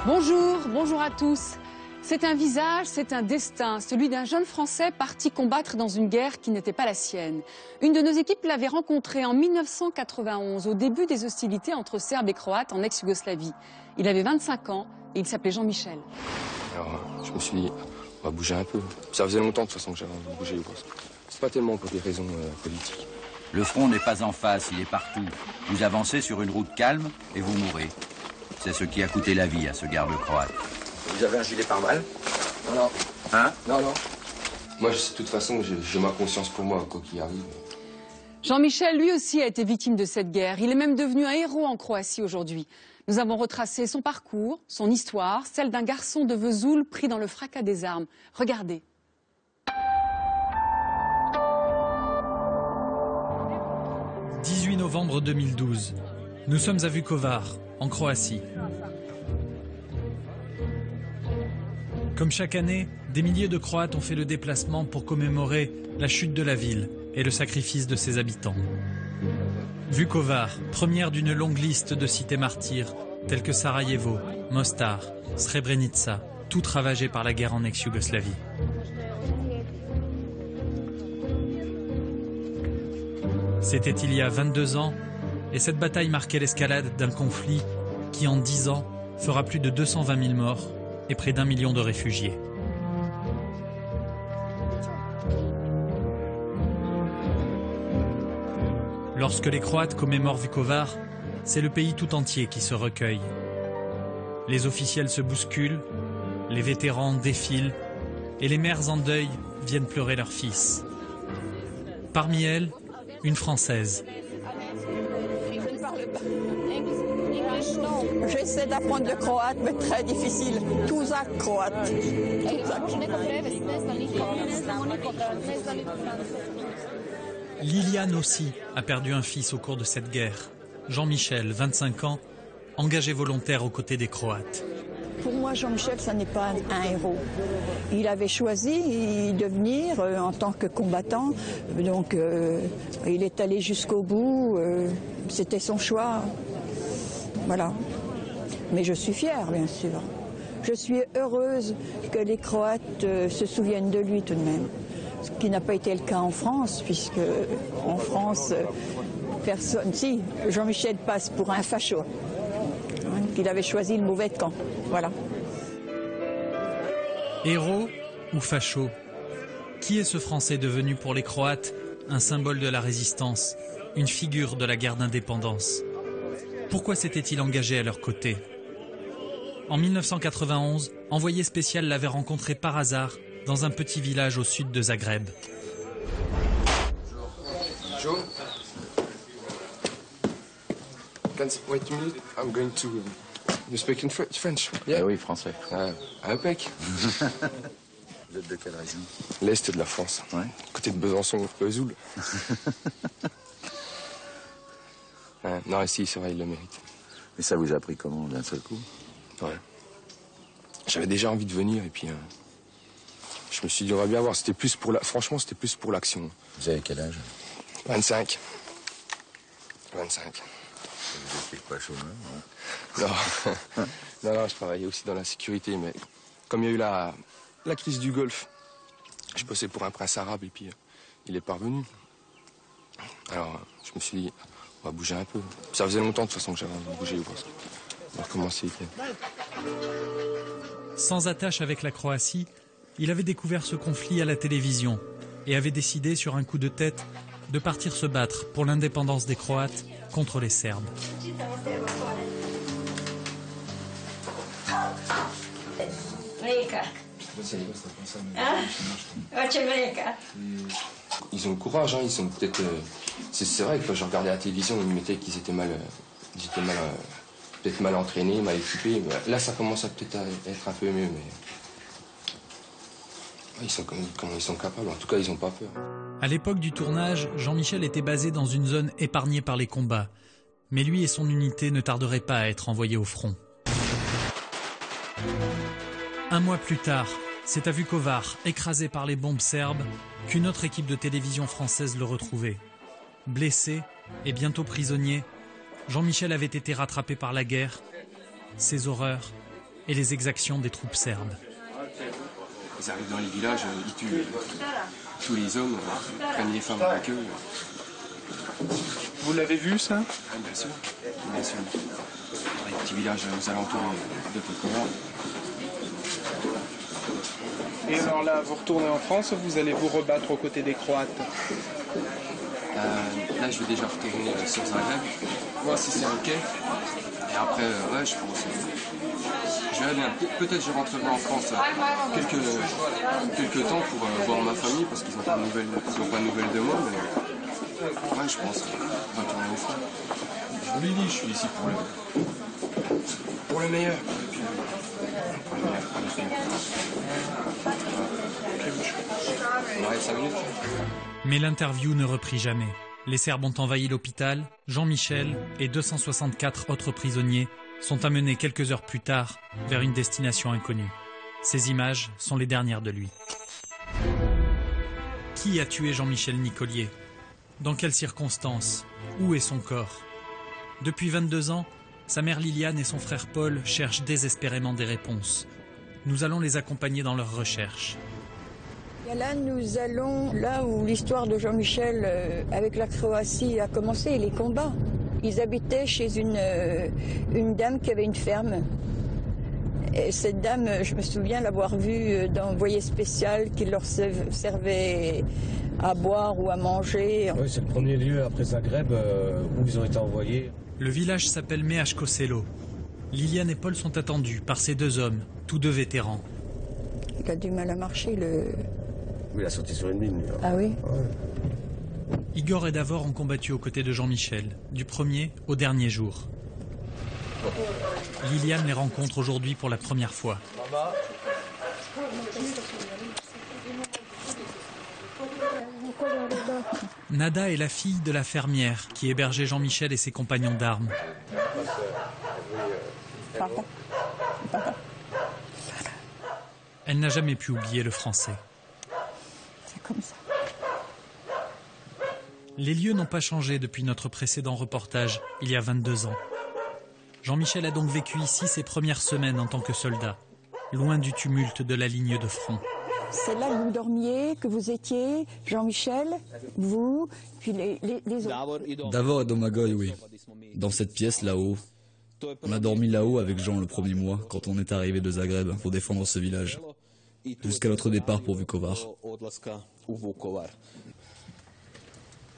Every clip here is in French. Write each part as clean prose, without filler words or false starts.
Bonjour, bonjour à tous. C'est un visage, c'est un destin, celui d'un jeune Français parti combattre dans une guerre qui n'était pas la sienne. Une de nos équipes l'avait rencontré en 1991, au début des hostilités entre Serbes et Croates en ex-Yougoslavie. Il avait 25 ans et il s'appelait Jean-Michel. Alors, je me suis dit, on va bouger un peu. Ça faisait longtemps de toute façon que j'avais envie de bouger. C'est pas tellement pour des raisons politiques. Le front n'est pas en face, il est partout. Vous avancez sur une route calme et vous mourrez. C'est ce qui a coûté la vie à ce garde croate. Vous avez un gilet pare-balles? Non. Hein? Non. Moi, de toute façon, j'ai ma conscience pour moi, quoi qu'il arrive. Jean-Michel, lui aussi, a été victime de cette guerre. Il est même devenu un héros en Croatie aujourd'hui. Nous avons retracé son parcours, son histoire, celle d'un garçon de Vesoul pris dans le fracas des armes. Regardez. « 18 novembre 2012. Nous sommes à Vukovar, en Croatie. Comme chaque année, des milliers de Croates ont fait le déplacement pour commémorer la chute de la ville et le sacrifice de ses habitants. Vukovar, première d'une longue liste de cités martyrs telles que Sarajevo, Mostar, Srebrenica, toutes ravagées par la guerre en ex-Yougoslavie. C'était il y a 22 ans et cette bataille marquait l'escalade d'un conflit qui en 10 ans fera plus de 220 000 morts et près d'1 million de réfugiés. Lorsque les Croates commémorent Vukovar, c'est le pays tout entier qui se recueille. Les officiels se bousculent, les vétérans défilent et les mères en deuil viennent pleurer leurs fils. Parmi elles, une Française. J'essaie d'apprendre le croate, mais très difficile. Tuzak croate. Liliane aussi a perdu un fils au cours de cette guerre. Jean-Michel, 25 ans, engagé volontaire aux côtés des Croates. Pour moi, Jean-Michel, ça n'est pas un héros. Il avait choisi de venir en tant que combattant, donc il est allé jusqu'au bout, c'était son choix. Voilà. Mais je suis fière, bien sûr. Je suis heureuse que les Croates se souviennent de lui tout de même. Ce qui n'a pas été le cas en France, puisque en France, personne... Si, Jean-Michel passe pour un facho. Hein, qu'il avait choisi le mauvais camp. Voilà. Héros ou facho? Qui est ce Français devenu pour les Croates un symbole de la résistance, une figure de la guerre d'indépendance? Pourquoi s'était-il engagé à leur côté? En 1991, envoyé spécial l'avait rencontré par hasard dans un petit village au sud de Zagreb. Joe? Wait a minute, I'm going to... You speak in French? Yeah. Oui, français. Impec. Vous êtes de quelle région? L'Est de la France, Ouais. côté de Besançon, Vesoul. Non, si, c'est vrai, il le mérite. Et ça vous a pris comment d'un seul coup? Ouais. J'avais déjà envie de venir et puis je me suis dit on va bien voir. C'était plus pour franchement, c'était plus pour l'action. Vous avez quel âge? 25. 25. Vous étiez quoi, chômeur? Ouais. Non, je travaillais aussi dans la sécurité, mais comme il y a eu la crise du Golfe, je bossais pour un prince arabe et puis il est parvenu. Alors je me suis dit on va bouger un peu. Ça faisait longtemps de toute façon que j'avais envie de bouger. On va recommencer. Sans attache avec la Croatie, il avait découvert ce conflit à la télévision et avait décidé sur un coup de tête de partir se battre pour l'indépendance des Croates contre les Serbes. Ils ont le courage, hein, ils sont peut-être... c'est vrai que quand je regardais la télévision, ils me mettaient qu'ils étaient peut-être mal entraînés, mal équipés. Là, ça commence à peut-être être un peu mieux, mais... Ils sont capables, en tout cas, ils n'ont pas peur. À l'époque du tournage, Jean-Michel était basé dans une zone épargnée par les combats. Mais lui et son unité ne tarderaient pas à être envoyés au front. Un mois plus tard, c'est à Vukovar, écrasé par les bombes serbes, qu'une autre équipe de télévision française le retrouvait. Blessé et bientôt prisonnier, Jean-Michel avait été rattrapé par la guerre, ses horreurs et les exactions des troupes serbes. Ils arrivent dans les villages, ils tuent tous les hommes, prennent les femmes avec eux. Vous l'avez vu, ça? Ah, bien sûr, bien sûr. Dans les petits villages aux alentours de Vukovar. Et alors là, vous retournez en France, vous allez vous rebattre aux côtés des Croates? Là, je vais déjà retourner sur Zagreb, voir si c'est OK. Et après, ouais, je pense. Je verrai bien. Peut-être je rentrerai en France quelques temps pour voir ma famille, parce qu'ils n'ont pas de nouvelles de moi. Mais ouais, je pense retourner en France. Je vous l'ai dit, je suis ici pour le meilleur. Pour le meilleur. Ouais, 5 minutes. Mais l'interview ne reprit jamais. Les Serbes ont envahi l'hôpital, Jean-Michel et 264 autres prisonniers sont amenés quelques heures plus tard vers une destination inconnue. Ces images sont les dernières de lui. Qui a tué Jean-Michel Nicolier? Dans quelles circonstances? Où est son corps? Depuis 22 ans, sa mère Liliane et son frère Paul cherchent désespérément des réponses. Nous allons les accompagner dans leurs recherches. Et là, nous allons là où l'histoire de Jean-Michel avec la Croatie a commencé, et les combats. Ils habitaient chez une dame qui avait une ferme. Et cette dame, je me souviens l'avoir vue dans Envoyé spécial qui leur servait à boire ou à manger. Oui, c'est le premier lieu après Zagreb où ils ont été envoyés. Le village s'appelle Meaško Selo. Liliane et Paul sont attendus par ces deux hommes, tous deux vétérans. Il a du mal à marcher, Oui, il a sauté sur une mine. Ah oui? Ouais. Igor et Davor ont combattu aux côtés de Jean-Michel, du premier au dernier jour. Liliane les rencontre aujourd'hui pour la première fois. Nada est la fille de la fermière qui hébergeait Jean-Michel et ses compagnons d'armes. Elle n'a jamais pu oublier le français. C'est comme ça. Les lieux n'ont pas changé depuis notre précédent reportage, il y a 22 ans. Jean-Michel a donc vécu ici ses premières semaines en tant que soldat, loin du tumulte de la ligne de front. C'est là que vous dormiez, que vous étiez, Jean-Michel, vous, puis les autres. Davor et Domagoy, oui. Dans cette pièce là-haut. On a dormi là-haut avec Jean le premier mois, quand on est arrivé de Zagreb pour défendre ce village. Jusqu'à notre départ pour Vukovar.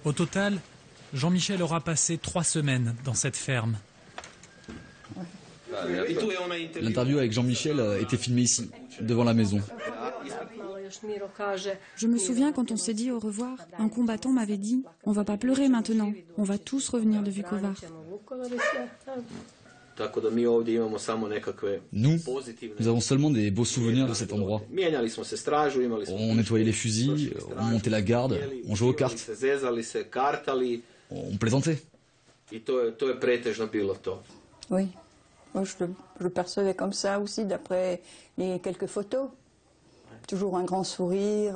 Au total, Jean-Michel aura passé 3 semaines dans cette ferme. L'interview avec Jean-Michel a été filmée ici, devant la maison. Je me souviens quand on s'est dit au revoir, un combattant m'avait dit « On va pas pleurer maintenant, on va tous revenir de Vukovar ». Nous avons seulement des beaux souvenirs de cet endroit. On nettoyait les fusils, on montait la garde, on jouait aux cartes. On plaisantait. Oui, moi je le percevais comme ça aussi, d'après les quelques photos. Toujours un grand sourire,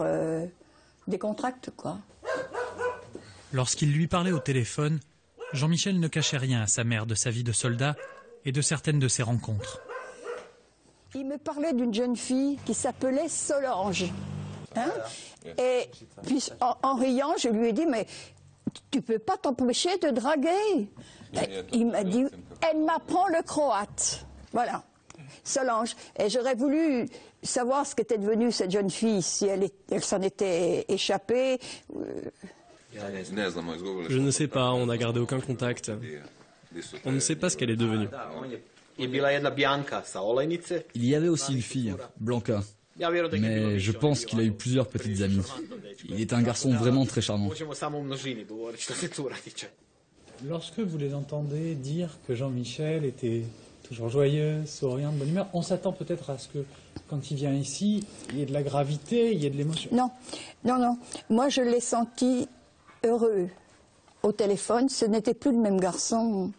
décontracté, quoi. Lorsqu'il lui parlait au téléphone, Jean-Michel ne cachait rien à sa mère de sa vie de soldat et de certaines de ses rencontres. Il me parlait d'une jeune fille qui s'appelait Solange. Hein? Et puis en riant, je lui ai dit, mais tu peux pas t'empêcher de draguer. Il m'a dit, elle m'apprend le croate. Voilà, Solange. Et j'aurais voulu savoir ce qu'était devenue cette jeune fille, si elle s'en était échappée. Je ne sais pas, on n'a gardé aucun contact. On ne sait pas ce qu'elle est devenue. Il y avait aussi une fille, Blanca. Mais je pense qu'il a eu plusieurs petites amies. Il est un garçon vraiment très charmant. Lorsque vous les entendez dire que Jean-Michel était toujours joyeux, souriant, de bonne humeur, on s'attend peut-être à ce que, quand il vient ici, il y ait de la gravité, il y ait de l'émotion. Non, non, non. Moi, je l'ai senti heureux au téléphone. Ce n'était plus le même garçon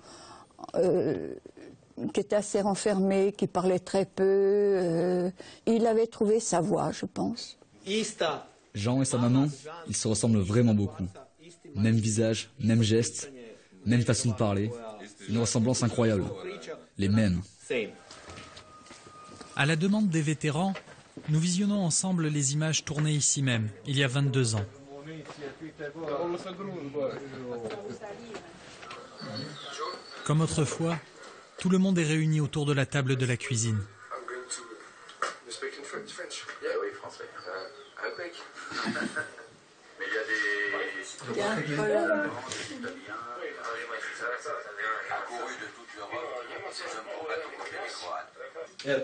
qui était assez renfermé, qui parlait très peu. Il avait trouvé sa voie, je pense. Jean et sa maman, ils se ressemblent vraiment beaucoup. Même visage, même geste, même façon de parler. Une ressemblance incroyable. Les mêmes. À la demande des vétérans, nous visionnons ensemble les images tournées ici même, il y a 22 ans. Comme autrefois, tout le monde est réuni autour de la table de la cuisine.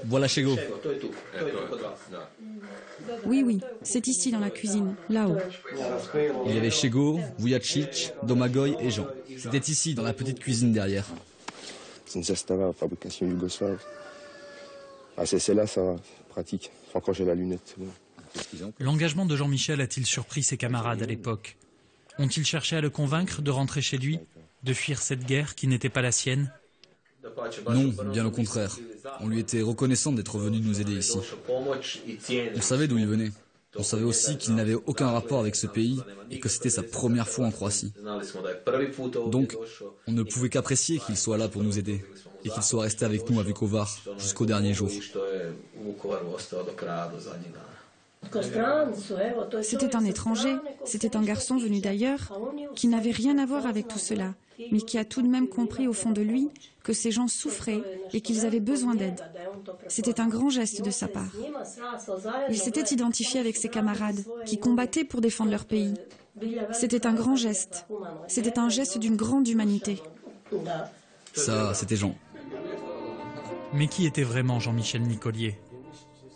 Voilà Chego. Oui, c'est ici dans la cuisine, là-haut. Il y avait Chego, Vujacic, Domagoj et Jean. C'était ici, dans la petite cuisine derrière. C'est une zastava, fabrication yougoslave. Ah, c'est celle-là, ça va, pratique. Enfin, quand j'ai la lunette, c'est bon. L'engagement de Jean-Michel a-t-il surpris ses camarades à l'époque? Ont-ils cherché à le convaincre de rentrer chez lui, de fuir cette guerre qui n'était pas la sienne? Non, bien au contraire. On lui était reconnaissant d'être venu nous aider ici. On savait d'où il venait. On savait aussi qu'il n'avait aucun rapport avec ce pays et que c'était sa première fois en Croatie. Donc, on ne pouvait qu'apprécier qu'il soit là pour nous aider et qu'il soit resté avec nous à Vukovar jusqu'au dernier jour. C'était un étranger, c'était un garçon venu d'ailleurs, qui n'avait rien à voir avec tout cela, mais qui a tout de même compris au fond de lui que ces gens souffraient et qu'ils avaient besoin d'aide. C'était un grand geste de sa part. Il s'était identifié avec ses camarades, qui combattaient pour défendre leur pays. C'était un grand geste. C'était un geste d'une grande humanité. Ça, c'était Jean. Mais qui était vraiment Jean-Michel Nicollier?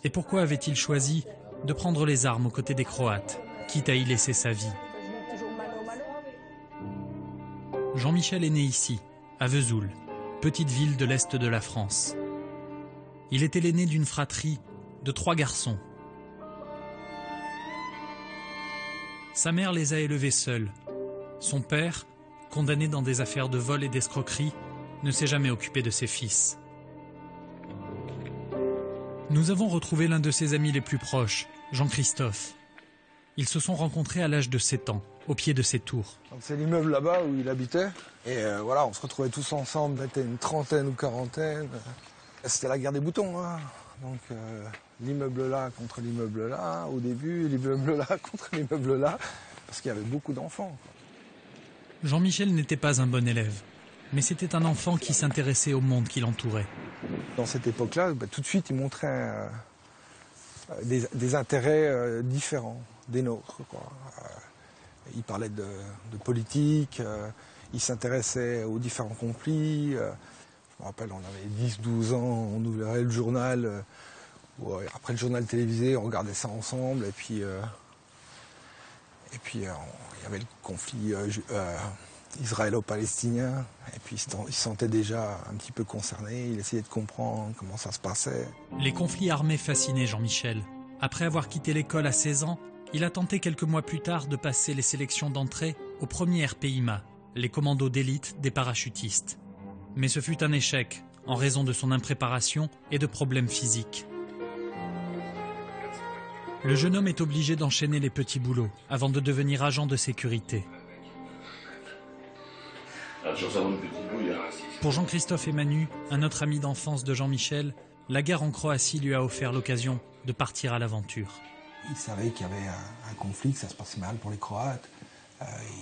Et pourquoi avait-il choisi de prendre les armes aux côtés des Croates, quitte à y laisser sa vie? Jean-Michel est né ici, à Vesoul, petite ville de l'est de la France. Il était l'aîné d'une fratrie de 3 garçons. Sa mère les a élevés seuls. Son père, condamné dans des affaires de vol et d'escroquerie, ne s'est jamais occupé de ses fils. Nous avons retrouvé l'un de ses amis les plus proches, Jean-Christophe. Ils se sont rencontrés à l'âge de 7 ans, au pied de ces tours. C'est l'immeuble là-bas où il habitait. Et voilà, on se retrouvait tous ensemble, on était une trentaine ou quarantaine. C'était la guerre des boutons, hein. Donc l'immeuble là contre l'immeuble là, au début, l'immeuble là contre l'immeuble là, parce qu'il y avait beaucoup d'enfants. Jean-Michel n'était pas un bon élève, mais c'était un enfant qui s'intéressait au monde qui l'entourait. Dans cette époque-là, tout de suite, il montrait des intérêts différents des nôtres, quoi. Il parlait de politique, il s'intéressait aux différents conflits. Je me rappelle, on avait 10-12 ans, on ouvrait le journal, après le journal télévisé, on regardait ça ensemble, et puis il y avait le conflit israélo-palestinien, et puis il se sentait déjà un petit peu concerné, il essayait de comprendre comment ça se passait. Les conflits armés fascinaient Jean-Michel. Après avoir quitté l'école à 16 ans, il a tenté quelques mois plus tard de passer les sélections d'entrée au premier RPIMA, les commandos d'élite des parachutistes. Mais ce fut un échec, en raison de son impréparation et de problèmes physiques. Le jeune homme est obligé d'enchaîner les petits boulots avant de devenir agent de sécurité. Pour Jean-Christophe et Manu, un autre ami d'enfance de Jean-Michel, la guerre en Croatie lui a offert l'occasion de partir à l'aventure. Il savait qu'il y avait un conflit, que ça se passait mal pour les Croates.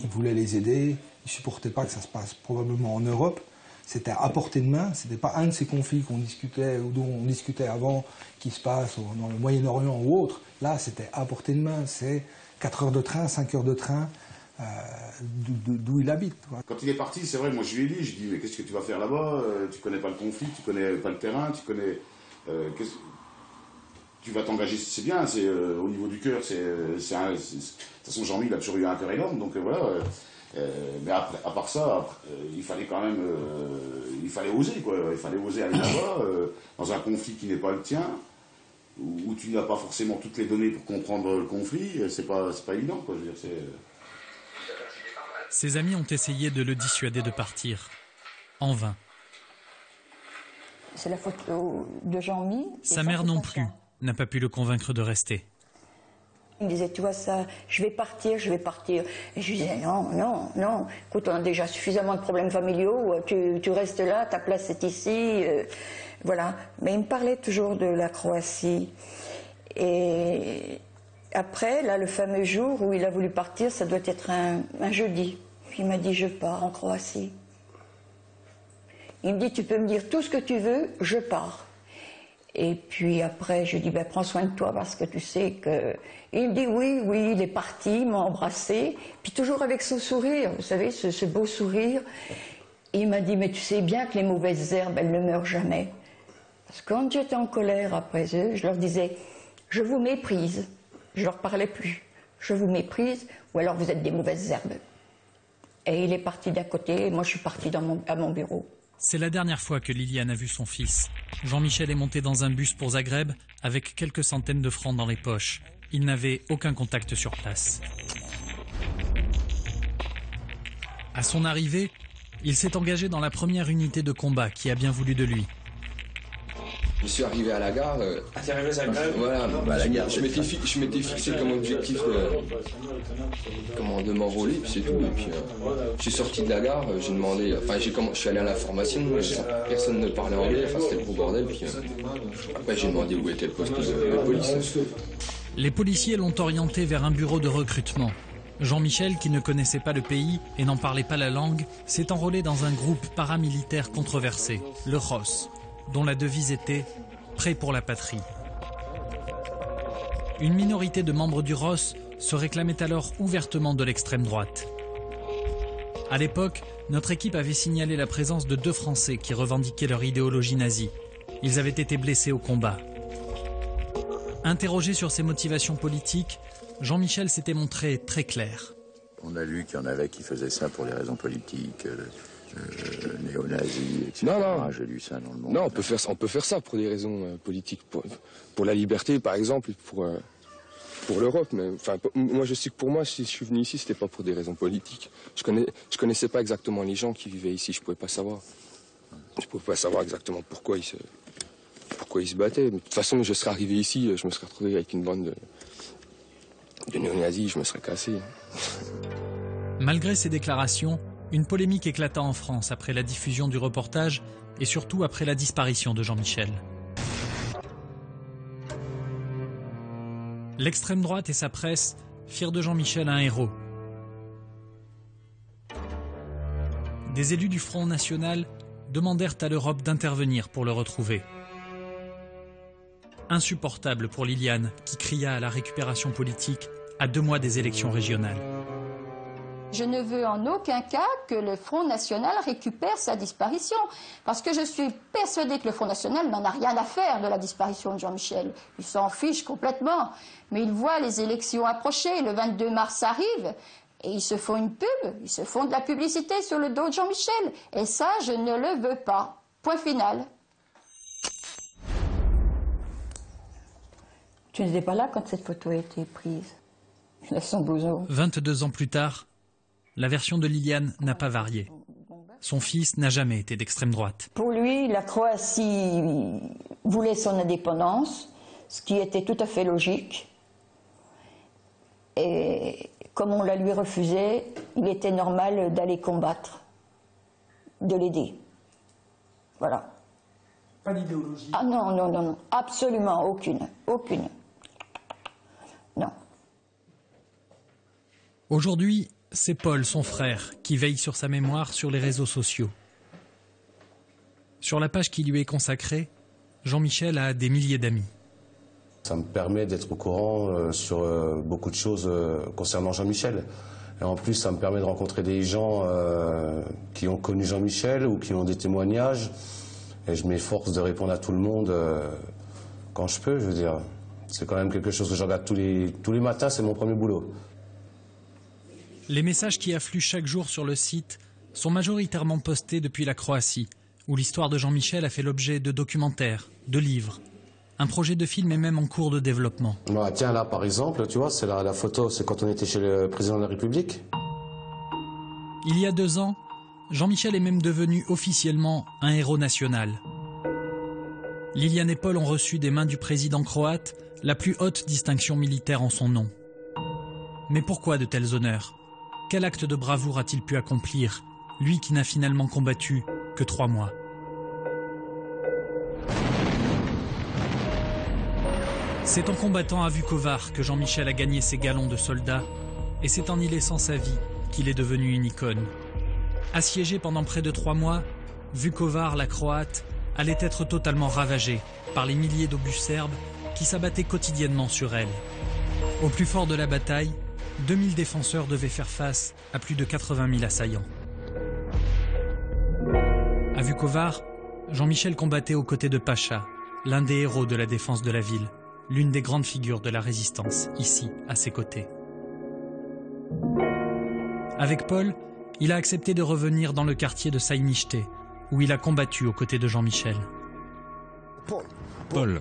Il voulait les aider. Il ne supportait pas que ça se passe probablement en Europe. C'était à portée de main. Ce n'était pas un de ces conflits qu'on discutait ou dont on discutait avant, qui se passe dans le Moyen-Orient ou autre. Là, c'était à portée de main. C'est 4 heures de train, 5 heures de train d'où il habite. Quand il est parti, c'est vrai, moi je lui ai dit, mais qu'est-ce que tu vas faire là-bas? Tu connais pas le conflit, tu connais pas le terrain, tu connais... tu vas t'engager, c'est bien, c'est au niveau du cœur, de toute façon Jean-Mi, il a toujours eu un cœur énorme, donc voilà. Mais après, à part ça, il fallait quand même, il fallait oser, quoi. Il fallait oser aller là-bas, dans un conflit qui n'est pas le tien, où tu n'as pas forcément toutes les données pour comprendre le conflit, c'est pas évident, quoi. Je veux dire, Ses amis ont essayé de le dissuader de partir, en vain. C'est la photo de Jean-Mi. Sa mère non plus n'a pas pu le convaincre de rester. Il disait, tu vois ça, je vais partir. Et je lui disais, non. Écoute, on a déjà suffisamment de problèmes familiaux, tu restes là, ta place est ici. Voilà. Mais il me parlait toujours de la Croatie. Et après, là, le fameux jour où il a voulu partir, ça doit être un jeudi. Puis il m'a dit, je pars en Croatie. Il me dit, tu peux me dire tout ce que tu veux, je pars. Et puis après, je dis, ben, prends soin de toi parce que tu sais que... Il me dit, oui, oui, il est parti, il m'a embrassé. Puis toujours avec ce sourire, vous savez, ce beau sourire. Et il m'a dit, mais tu sais bien que les mauvaises herbes, elles ne meurent jamais. Parce que quand j'étais en colère après eux, je leur disais, je vous méprise. Je leur parlais plus. Je vous méprise, ou alors vous êtes des mauvaises herbes. Et il est parti d'à côté, et moi je suis partie à mon bureau. C'est la dernière fois que Liliane a vu son fils. Jean-Michel est monté dans un bus pour Zagreb avec quelques centaines de francs dans les poches. Il n'avait aucun contact sur place. À son arrivée, il s'est engagé dans la première unité de combat qui a bien voulu de lui. Je suis arrivé à la gare. Ah, t'es arrivé à Zagreb? Voilà, la gare. Je m'étais fixé comme objectif de m'enrôler, puis c'est tout. Et puis, je suis sorti de la gare, j'ai demandé. Enfin, je suis allé à la formation, personne ne parlait anglais, enfin, c'était le gros bordel. Puis après, j'ai demandé où était le poste de police. Les policiers l'ont orienté vers un bureau de recrutement. Jean-Michel, qui ne connaissait pas le pays et n'en parlait pas la langue, s'est enrôlé dans un groupe paramilitaire controversé, le ROS, dont la devise était « Prêt pour la patrie ». Une minorité de membres du ROS se réclamait alors ouvertement de l'extrême droite. À l'époque, notre équipe avait signalé la présence de 2 Français qui revendiquaient leur idéologie nazie. Ils avaient été blessés au combat. Interrogé sur ses motivations politiques, Jean-Michel s'était montré très clair. On a lu qu'il y en avait qui faisaient ça pour des raisons politiques, néo-nazis, etc. Non. J'ai lu ça dans le monde. Non, on peut faire ça pour des raisons politiques, pour la liberté par exemple, pour l'Europe. Mais enfin, moi je sais que pour moi, si je suis venu ici, c'était pas pour des raisons politiques. Je connaissais pas exactement les gens qui vivaient ici, je pouvais pas savoir. Je pouvais pas savoir exactement pourquoi ils se battaient. Mais de toute façon, je serais arrivé ici, je me serais retrouvé avec une bande de néo-nazis, je me serais cassé. Malgré ces déclarations, une polémique éclata en France après la diffusion du reportage et surtout après la disparition de Jean-Michel. L'extrême droite et sa presse firent de Jean-Michel un héros. Des élus du Front National demandèrent à l'Europe d'intervenir pour le retrouver. Insupportable pour Liliane, qui cria à la récupération politique à 2 mois des élections régionales. Je ne veux en aucun cas que le Front National récupère sa disparition, parce que je suis persuadée que le Front National n'en a rien à faire de la disparition de Jean-Michel. Il s'en fiche complètement, mais il voit les élections approcher, le 22 mars arrive, et ils se font une pub, ils se font de la publicité sur le dos de Jean-Michel, et ça, je ne le veux pas. Point final. Tu n'étais pas là quand cette photo a été prise. Laisse son blouson. 22 ans plus tard, la version de Liliane n'a pas varié. Son fils n'a jamais été d'extrême droite. Pour lui, la Croatie voulait son indépendance, ce qui était tout à fait logique. Et comme on la lui refusait, il était normal d'aller combattre, de l'aider. Voilà. Pas d'idéologie? Ah non, absolument aucune. Non. Aujourd'hui, c'est Paul, son frère, qui veille sur sa mémoire sur les réseaux sociaux. Sur la page qui lui est consacrée, Jean-Michel a des milliers d'amis. Ça me permet d'être au courant sur beaucoup de choses concernant Jean-Michel. Et en plus, ça me permet de rencontrer des gens qui ont connu Jean-Michel ou qui ont des témoignages. Et je m'efforce de répondre à tout le monde quand je peux, je veux dire. C'est quand même quelque chose que je regarde tous les matins, c'est mon premier boulot. Les messages qui affluent chaque jour sur le site sont majoritairement postés depuis la Croatie, où l'histoire de Jean-Michel a fait l'objet de documentaires, de livres. Un projet de film est même en cours de développement. Bah, tiens, là, par exemple, tu vois, c'est la photo, c'est quand on était chez le président de la République. Il y a 2 ans, Jean-Michel est même devenu officiellement un héros national. Liliane et Paul ont reçu des mains du président croate la plus haute distinction militaire en son nom. Mais pourquoi de tels honneurs ? Quel acte de bravoure a-t-il pu accomplir, lui qui n'a finalement combattu que 3 mois ? C'est en combattant à Vukovar que Jean-Michel a gagné ses galons de soldat, et c'est en y laissant sa vie qu'il est devenu une icône. Assiégé pendant près de 3 mois, Vukovar, la Croate, allait être totalement ravagée par les milliers d'obus serbes qui s'abattaient quotidiennement sur elle. Au plus fort de la bataille, 2000 défenseurs devaient faire face à plus de 80 000 assaillants. À Vukovar, Jean-Michel combattait aux côtés de Pacha, l'un des héros de la défense de la ville, l'une des grandes figures de la résistance, ici, à ses côtés. Avec Paul, il a accepté de revenir dans le quartier de Saïnichte, où il a combattu aux côtés de Jean-Michel. Paul,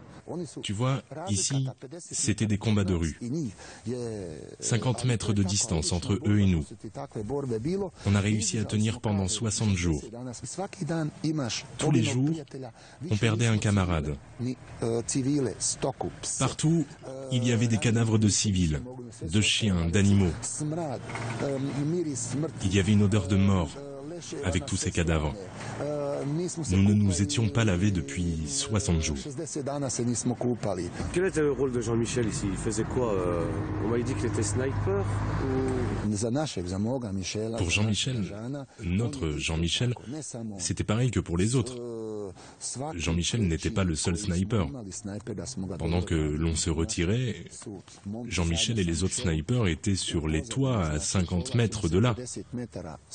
tu vois, ici, c'était des combats de rue. 50 mètres de distance entre eux et nous. On a réussi à tenir pendant 60 jours. Tous les jours, on perdait un camarade. Partout, il y avait des cadavres de civils, de chiens, d'animaux. Il y avait une odeur de mort avec tous ces cadavres. Nous ne nous étions pas lavés depuis 60 jours. Quel était le rôle de Jean-Michel ici? Il faisait quoi? On m'a dit qu'il était sniper Pour Jean-Michel, notre Jean-Michel, c'était pareil que pour les autres. Jean-Michel n'était pas le seul sniper. Pendant que l'on se retirait, Jean-Michel et les autres snipers étaient sur les toits à 50 mètres de là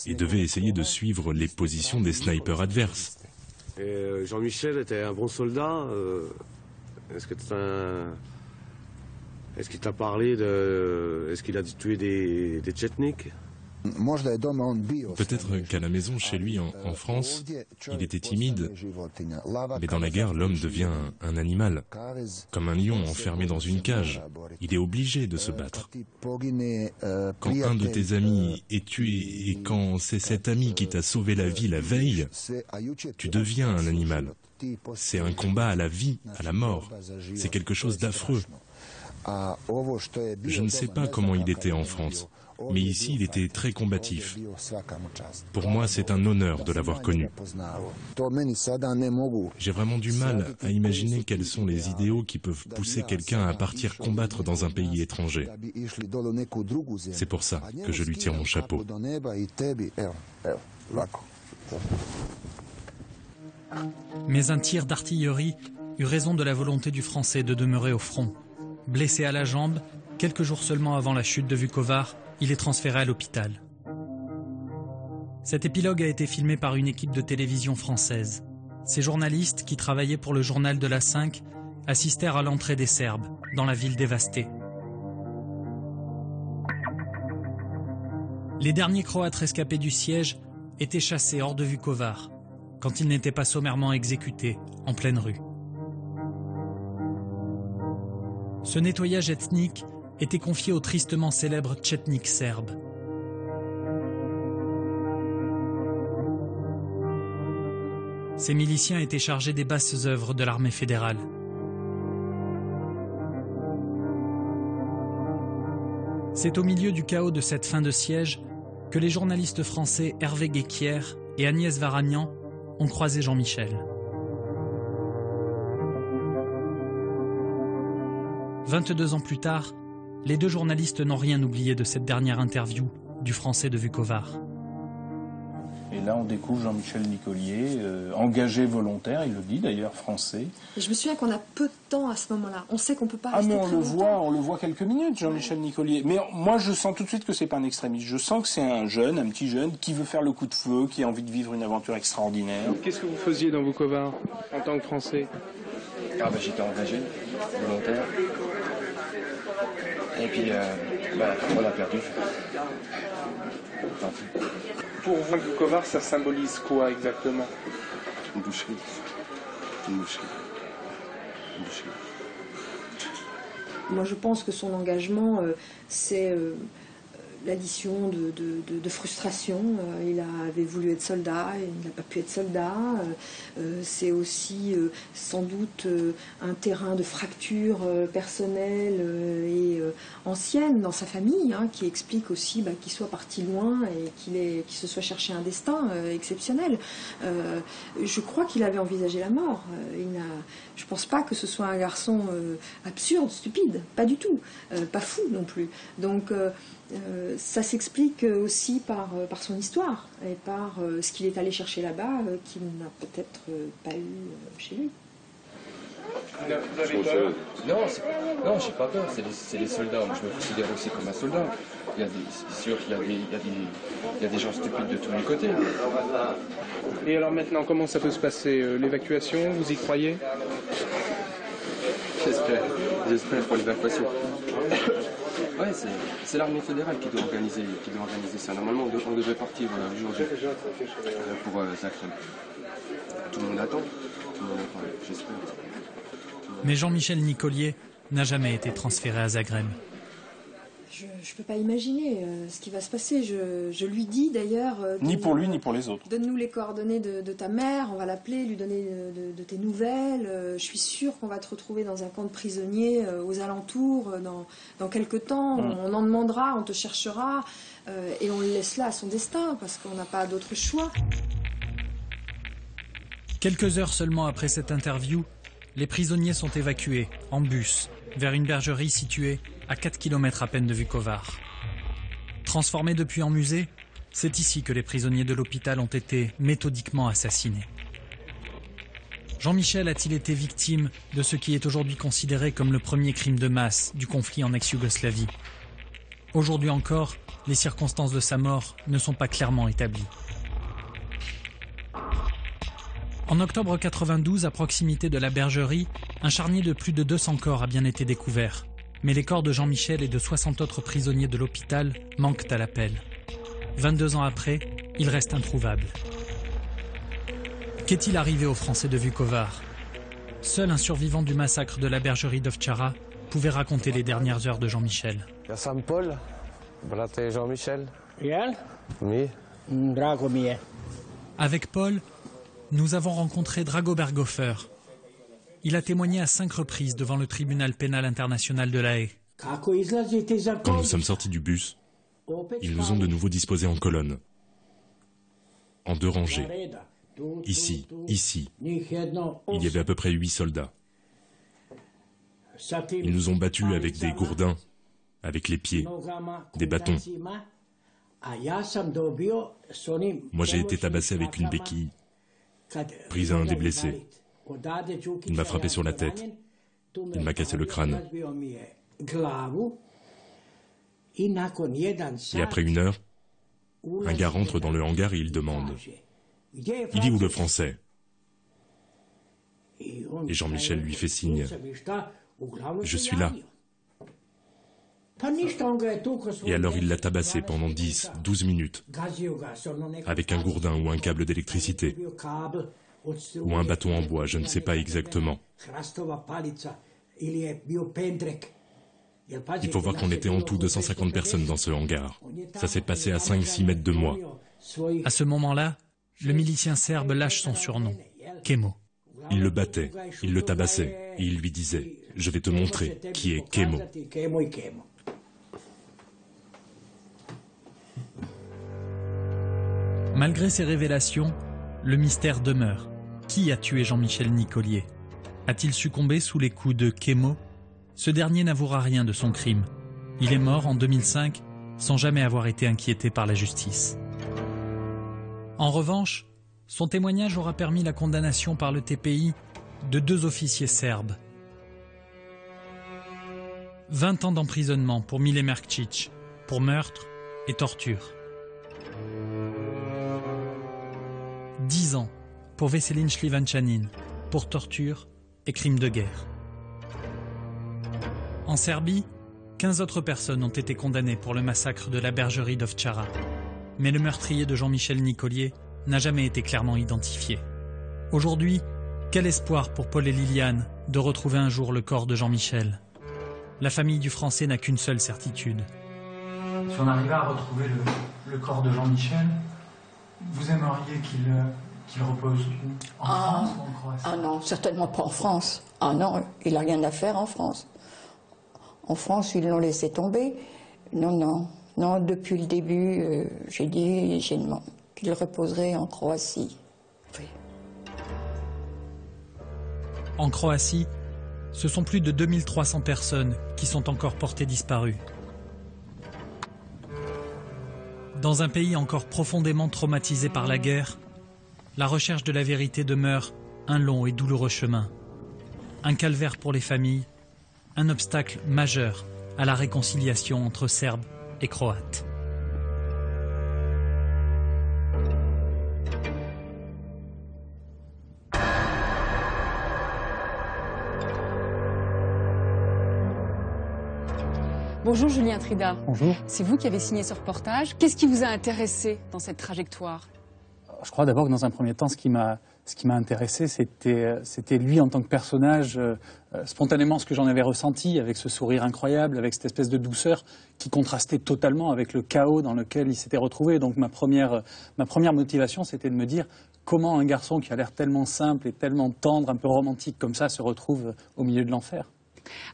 et devaient essayer de suivre les positions des snipers adverses. Jean-Michel était un bon soldat. Est-ce qu'il t'a parlé de... Est-ce qu'il a tué des Tchétniks? Peut-être qu'à la maison, chez lui, en France, il était timide, mais dans la guerre, l'homme devient un animal, comme un lion enfermé dans une cage. Il est obligé de se battre. Quand un de tes amis est tué et quand c'est cet ami qui t'a sauvé la vie la veille, tu deviens un animal. C'est un combat à la vie, à la mort. C'est quelque chose d'affreux. Je ne sais pas comment il était en France, mais ici il était très combatif. Pour moi, c'est un honneur de l'avoir connu. J'ai vraiment du mal à imaginer quels sont les idéaux qui peuvent pousser quelqu'un à partir combattre dans un pays étranger. C'est pour ça que je lui tire mon chapeau. Mais un tir d'artillerie eut raison de la volonté du Français de demeurer au front. Blessé à la jambe, quelques jours seulement avant la chute de Vukovar, il est transféré à l'hôpital. Cet épilogue a été filmé par une équipe de télévision française. Ces journalistes, qui travaillaient pour le journal de la 5, assistèrent à l'entrée des Serbes, dans la ville dévastée. Les derniers Croates rescapés du siège étaient chassés hors de Vukovar, quand ils n'étaient pas sommairement exécutés, en pleine rue. Ce nettoyage ethnique était confié aux tristement célèbres Tchétniks serbes. Ces miliciens étaient chargés des basses œuvres de l'armée fédérale. C'est au milieu du chaos de cette fin de siège que les journalistes français Hervé Guéquier et Agnès Varagnan ont croisé Jean-Michel. 22 ans plus tard, les deux journalistes n'ont rien oublié de cette dernière interview du Français de Vukovar. Et là, on découvre Jean-Michel Nicolier, engagé volontaire, il le dit d'ailleurs, français. Et je me souviens qu'on a peu de temps à ce moment-là. On sait qu'on peut pas rester très longtemps. On le voit quelques minutes, Jean-Michel Nicolier. Mais moi, je sens tout de suite que c'est pas un extrémiste. Je sens que c'est un petit jeune, qui veut faire le coup de feu, qui a envie de vivre une aventure extraordinaire. Qu'est-ce que vous faisiez dans Vukovar, en tant que Français? J'étais engagé, volontaire. Et puis, on a perdu. Pour vous, Vukovar, ça symbolise quoi exactement? Une boucherie. Moi, je pense que son engagement, c'est l'addition de frustration. Il avait voulu être soldat, et il n'a pas pu être soldat. C'est aussi sans doute un terrain de fracture personnelle et ancienne dans sa famille, hein, qui explique aussi qu'il soit parti loin et qu'il se soit cherché un destin exceptionnel. Je crois qu'il avait envisagé la mort. Je ne pense pas que ce soit un garçon absurde, stupide, pas du tout, pas fou non plus. Donc ça s'explique aussi par son histoire et par ce qu'il est allé chercher là-bas qu'il n'a peut-être pas eu chez lui. Vous avez peur? Non, j'ai pas peur, c'est les soldats. Moi, je me considère aussi comme un soldat. C'est sûr qu'il y a des gens stupides de tous les côtés. Et alors maintenant, comment ça peut se passer? L'évacuation, vous y croyez? J'espère pour l'évacuation. Ouais, c'est l'armée fédérale qui doit organiser ça. Normalement, on devait partir aujourd'hui pour Zagreb. Tout le monde attend, j'espère. Mais Jean-Michel Nicollier n'a jamais été transféré à Zagreb. Je ne peux pas imaginer ce qui va se passer. Je lui dis d'ailleurs... Ni pour lui, ni pour les autres. Donne-nous les coordonnées de ta mère, on va l'appeler, lui donner de tes nouvelles. Je suis sûre qu'on va te retrouver dans un camp de prisonniers aux alentours dans quelques temps. On en demandera, on te cherchera et on le laisse là à son destin parce qu'on n'a pas d'autre choix. Quelques heures seulement après cette interview, les prisonniers sont évacués en bus vers une bergerie située à 4 km à peine de Vukovar. Transformés depuis en musée, c'est ici que les prisonniers de l'hôpital ont été méthodiquement assassinés. Jean-Michel a-t-il été victime de ce qui est aujourd'hui considéré comme le premier crime de masse du conflit en ex-Yougoslavie? Aujourd'hui encore, les circonstances de sa mort ne sont pas clairement établies. En octobre 92, à proximité de la bergerie, un charnier de plus de 200 corps a bien été découvert. Mais les corps de Jean-Michel et de 60 autres prisonniers de l'hôpital manquent à l'appel. 22 ans après, ils restent introuvables. Qu'est-il arrivé aux Français de Vukovar? Seul un survivant du massacre de la bergerie d'Ovtchara pouvait raconter les dernières heures de Jean-Michel. Paul, brate Jean-Michel. Oui. Avec Paul, nous avons rencontré Drago Berghofer. Il a témoigné à 5 reprises devant le tribunal pénal international de La Haye. Quand nous sommes sortis du bus, ils nous ont de nouveau disposés en colonne, en 2 rangées. Ici. Il y avait à peu près 8 soldats. Ils nous ont battus avec des gourdins, avec les pieds, des bâtons. Moi, j'ai été tabassé avec une béquille, pris à un des blessés. Il m'a frappé sur la tête. Il m'a cassé le crâne. Et après 1 heure, un gars rentre dans le hangar et il demande « Il dit où le Français ?» Et Jean-Michel lui fait signe « Je suis là ». Et alors il l'a tabassé pendant 10-12 minutes avec un gourdin ou un câble d'électricité ou un bâton en bois, je ne sais pas exactement. Il faut voir qu'on était en tout 250 personnes dans ce hangar. Ça s'est passé à 5-6 mètres de moi. À ce moment-là, le milicien serbe lâche son surnom, Kemo. Il le battait, il le tabassait et il lui disait « Je vais te montrer qui est Kemo ». Malgré ces révélations, le mystère demeure. Qui a tué Jean-Michel Nicollier? A-t-il succombé sous les coups de Kemo? Ce dernier n'avouera rien de son crime. Il est mort en 2005 sans jamais avoir été inquiété par la justice. En revanche, son témoignage aura permis la condamnation par le TPI de 2 officiers serbes. 20 ans d'emprisonnement pour Mile Mercic, pour meurtre et torture. 10 ans pour Veselin Šljivančanin, pour torture et crimes de guerre. En Serbie, 15 autres personnes ont été condamnées pour le massacre de la bergerie d'Ovtchara. Mais le meurtrier de Jean-Michel Nicollier n'a jamais été clairement identifié. Aujourd'hui, quel espoir pour Paul et Liliane de retrouver un jour le corps de Jean-Michel? La famille du Français n'a qu'une seule certitude. Si on arrivait à retrouver le corps de Jean-Michel, vous aimeriez qu'il repose où? En France ou en Croatie? Ah non, certainement pas en France. Ah non, il n'a rien à faire en France. En France, ils l'ont laissé tomber. Non, non, non, depuis le début, j'ai dit qu'il reposerait en Croatie. Oui. En Croatie, ce sont plus de 2300 personnes qui sont encore portées disparues. Dans un pays encore profondément traumatisé par la guerre, la recherche de la vérité demeure un long et douloureux chemin. Un calvaire pour les familles, un obstacle majeur à la réconciliation entre Serbes et Croates. Bonjour Julien Trida. Bonjour. C'est vous qui avez signé ce reportage. Qu'est-ce qui vous a intéressé dans cette trajectoire? Je crois d'abord que dans un premier temps, ce qui m'a intéressé, c'était lui en tant que personnage, spontanément ce que j'en avais ressenti, avec ce sourire incroyable, avec cette espèce de douceur qui contrastait totalement avec le chaos dans lequel il s'était retrouvé. Donc ma première motivation, c'était de me dire comment un garçon qui a l'air tellement simple et tellement tendre, un peu romantique comme ça, se retrouve au milieu de l'enfer.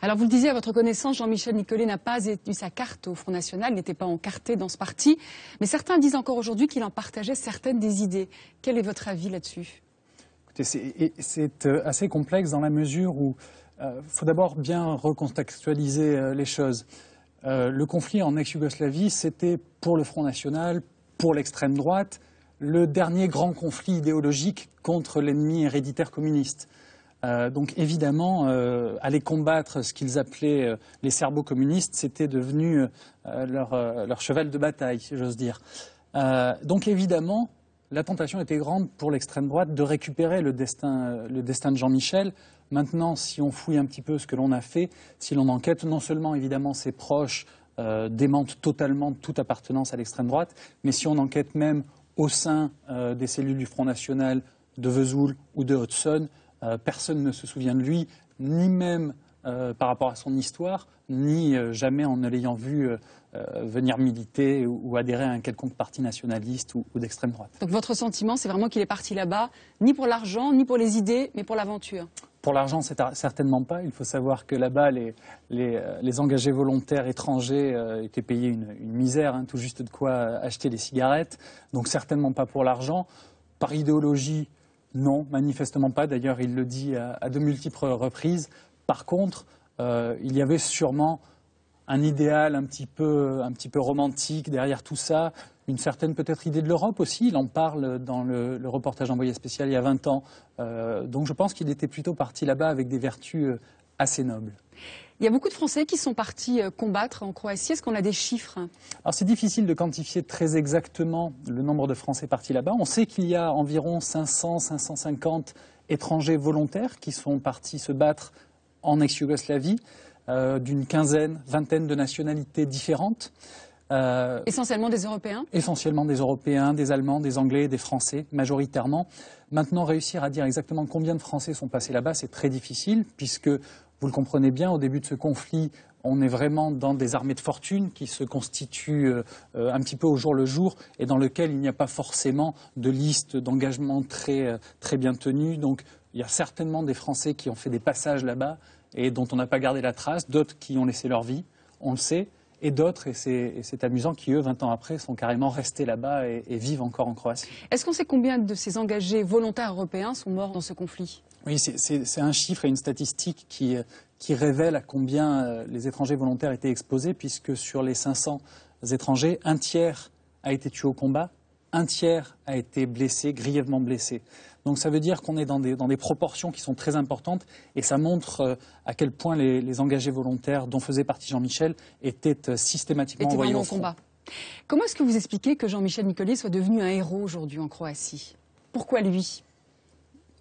Alors vous le disiez, à votre connaissance, Jean-Michel Nicollet n'a pas eu sa carte au Front National, il n'était pas encarté dans ce parti, mais certains disent encore aujourd'hui qu'il en partageait certaines des idées. Quel est votre avis là-dessus? Écoutez, c'est assez complexe dans la mesure où faut d'abord bien recontextualiser les choses. Le conflit en ex-Yougoslavie, c'était pour le Front National, pour l'extrême droite, le dernier grand conflit idéologique contre l'ennemi héréditaire communiste. Donc évidemment, aller combattre ce qu'ils appelaient les serbo-communistes, c'était devenu leur cheval de bataille, si j'ose dire. Donc évidemment, la tentation était grande pour l'extrême droite de récupérer le destin de Jean-Michel. Maintenant, si on fouille un petit peu ce que l'on a fait, si l'on enquête, non seulement évidemment ses proches démentent totalement toute appartenance à l'extrême droite, mais si on enquête même au sein des cellules du Front National de Vesoul ou de Haute-Saône, personne ne se souvient de lui, ni même par rapport à son histoire, ni jamais en ne l'ayant vu venir militer ou adhérer à un quelconque parti nationaliste ou d'extrême droite. Donc votre sentiment, c'est vraiment qu'il est parti là-bas, ni pour l'argent, ni pour les idées, mais pour l'aventure? Pour l'argent, c'est certainement pas. Il faut savoir que là-bas, les engagés volontaires étrangers étaient payés une misère, hein, tout juste de quoi acheter des cigarettes. Donc certainement pas pour l'argent. Par idéologie, non, manifestement pas. D'ailleurs, il le dit à de multiples reprises. Par contre, il y avait sûrement un idéal un petit peu romantique derrière tout ça, une certaine peut-être idée de l'Europe aussi. Il en parle dans le reportage envoyé spécial il y a 20 ans. Donc je pense qu'il était plutôt parti là-bas avec des vertus assez nobles. Il y a beaucoup de Français qui sont partis combattre en Croatie. Est-ce qu'on a des chiffres? Alors c'est difficile de quantifier très exactement le nombre de Français partis là-bas. On sait qu'il y a environ 500-550 étrangers volontaires qui sont partis se battre en ex-Yougoslavie, d'une vingtaine de nationalités différentes. Essentiellement des Européens? Essentiellement des Européens, des Allemands, des Anglais, des Français, majoritairement. Maintenant, réussir à dire exactement combien de Français sont passés là-bas, c'est très difficile, puisque, vous le comprenez bien, au début de ce conflit, on est vraiment dans des armées de fortune qui se constituent un petit peu au jour le jour et dans lequel il n'y a pas forcément de liste d'engagement très bien tenue. Donc il y a certainement des Français qui ont fait des passages là-bas et dont on n'a pas gardé la trace, d'autres qui ont laissé leur vie, on le sait, et d'autres, et c'est amusant, qui eux, 20 ans après, sont carrément restés là-bas et vivent encore en Croatie. Est-ce qu'on sait combien de ces engagés volontaires européens sont morts dans ce conflit? Oui, c'est un chiffre et une statistique qui révèle à combien les étrangers volontaires étaient exposés, puisque sur les 500 étrangers, un tiers a été tué au combat, un tiers a été blessé, grièvement blessé. Donc ça veut dire qu'on est dans des proportions qui sont très importantes et ça montre à quel point les engagés volontaires dont faisait partie Jean-Michel étaient systématiquement envoyés au front. Combat. Comment est-ce que vous expliquez que Jean-Michel Nicollet soit devenu un héros aujourd'hui en Croatie? Pourquoi lui?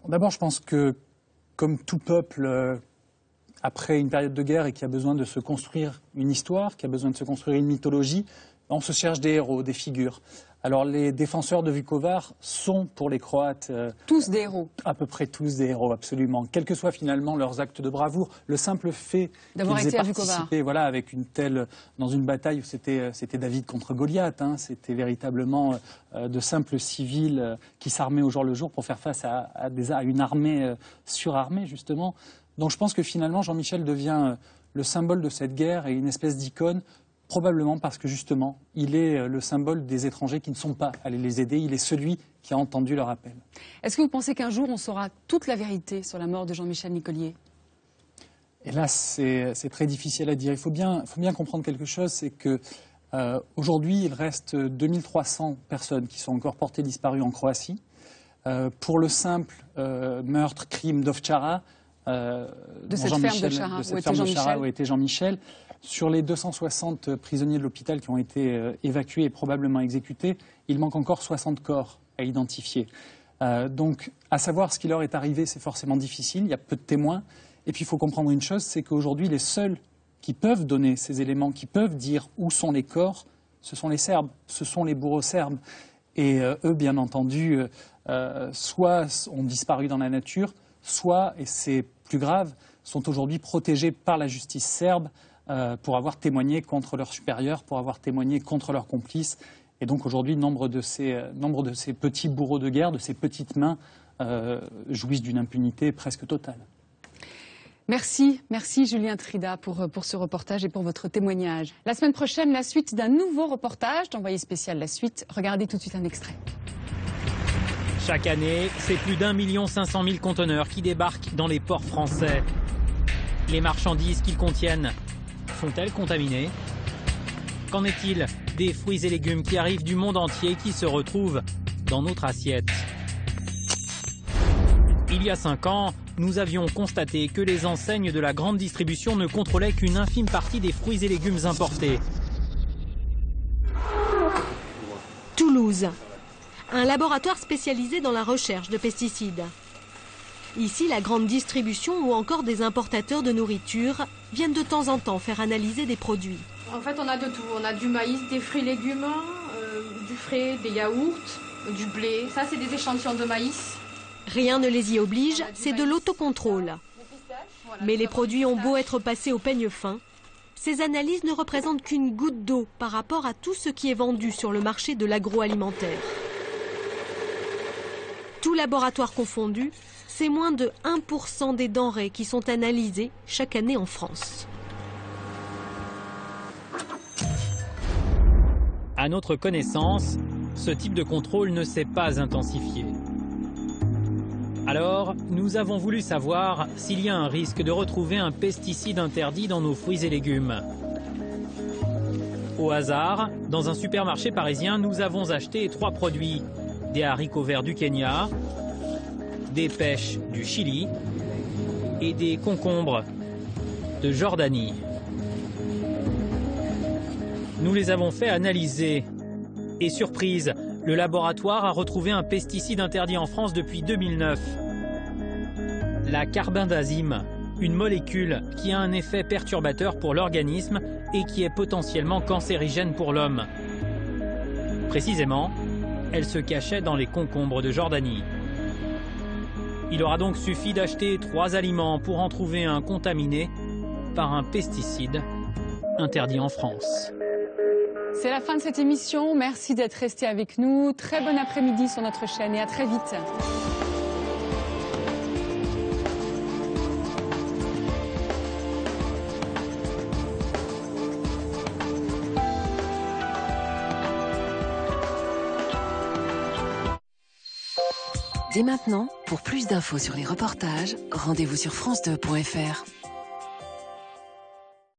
D'abord, je pense que, comme tout peuple, après une période de guerre et qui a besoin de se construire une histoire, qui a besoin de se construire une mythologie, On se cherche des héros, des figures. Alors les défenseurs de Vukovar sont pour les Croates tous des héros. À peu près tous des héros, absolument. Quels que soient finalement leurs actes de bravoure, le simple fait d'avoir qu'ils été aient à Vukovar, participé, voilà, avec une telle dans une bataille où c'était David contre Goliath, hein, c'était véritablement de simples civils qui s'armaient au jour le jour pour faire face à une armée surarmée justement. Donc je pense que finalement Jean-Michel devient le symbole de cette guerre et une espèce d'icône. Probablement parce que justement, il est le symbole des étrangers qui ne sont pas allés les aider. Il est celui qui a entendu leur appel. Est-ce que vous pensez qu'un jour on saura toute la vérité sur la mort de Jean-Michel Nicollier? Et là, c'est très difficile à dire. Il faut bien comprendre quelque chose, c'est que aujourd'hui, il reste 2300 personnes qui sont encore portées disparues en Croatie. Pour le simple meurtre, crime d'Ovčara, de cette ferme de Chara où était Jean-Michel. Sur les 260 prisonniers de l'hôpital qui ont été évacués et probablement exécutés, il manque encore 60 corps à identifier. Donc, à savoir ce qui leur est arrivé, c'est forcément difficile. Il y a peu de témoins. Et puis, il faut comprendre une chose, c'est qu'aujourd'hui, les seuls qui peuvent donner ces éléments, qui peuvent dire où sont les corps, ce sont les Serbes, ce sont les bourreaux serbes. Et eux, bien entendu, soit ont disparu dans la nature, soit, et c'est plus grave, sont aujourd'hui protégés par la justice serbe pour avoir témoigné contre leurs supérieurs, pour avoir témoigné contre leurs complices. Et donc aujourd'hui, nombre de ces petits bourreaux de guerre, de ces petites mains, jouissent d'une impunité presque totale. Merci Julien Trida pour ce reportage et pour votre témoignage. La semaine prochaine, la suite d'un nouveau reportage d'Envoyé spécial La Suite. Regardez tout de suite un extrait. Chaque année, c'est plus d'1 500 000 conteneurs qui débarquent dans les ports français. Les marchandises qu'ils contiennent sont-elles contaminées? Qu'en est-il des fruits et légumes qui arrivent du monde entier qui se retrouvent dans notre assiette? Il y a 5 ans, nous avions constaté que les enseignes de la grande distribution ne contrôlaient qu'une infime partie des fruits et légumes importés. Toulouse, un laboratoire spécialisé dans la recherche de pesticides. Ici, la grande distribution ou encore des importateurs de nourriture viennent de temps en temps faire analyser des produits. En fait, on a de tout. On a du maïs, des fruits et légumes, du frais, des yaourts, du blé. Ça, c'est des échantillons de maïs. Rien ne les y oblige, c'est de l'autocontrôle. Mais les produits ont beau être passés au peigne fin, ces analyses ne représentent qu'une goutte d'eau par rapport à tout ce qui est vendu sur le marché de l'agroalimentaire. Tout laboratoire confondu, c'est moins de 1% des denrées qui sont analysées chaque année en France. À notre connaissance, ce type de contrôle ne s'est pas intensifié. Alors, nous avons voulu savoir s'il y a un risque de retrouver un pesticide interdit dans nos fruits et légumes. Au hasard, dans un supermarché parisien, nous avons acheté 3 produits. Des haricots verts du Kenya, des pêches du Chili et des concombres de Jordanie. Nous les avons fait analyser. Et surprise, le laboratoire a retrouvé un pesticide interdit en France depuis 2009. La carbendazime, une molécule qui a un effet perturbateur pour l'organisme et qui est potentiellement cancérigène pour l'homme. Précisément, elle se cachait dans les concombres de Jordanie. Il aura donc suffi d'acheter 3 aliments pour en trouver un contaminé par un pesticide interdit en France. C'est la fin de cette émission. Merci d'être resté avec nous. Très bon après-midi sur notre chaîne et à très vite. Dès maintenant, pour plus d'infos sur les reportages, rendez-vous sur France2.fr.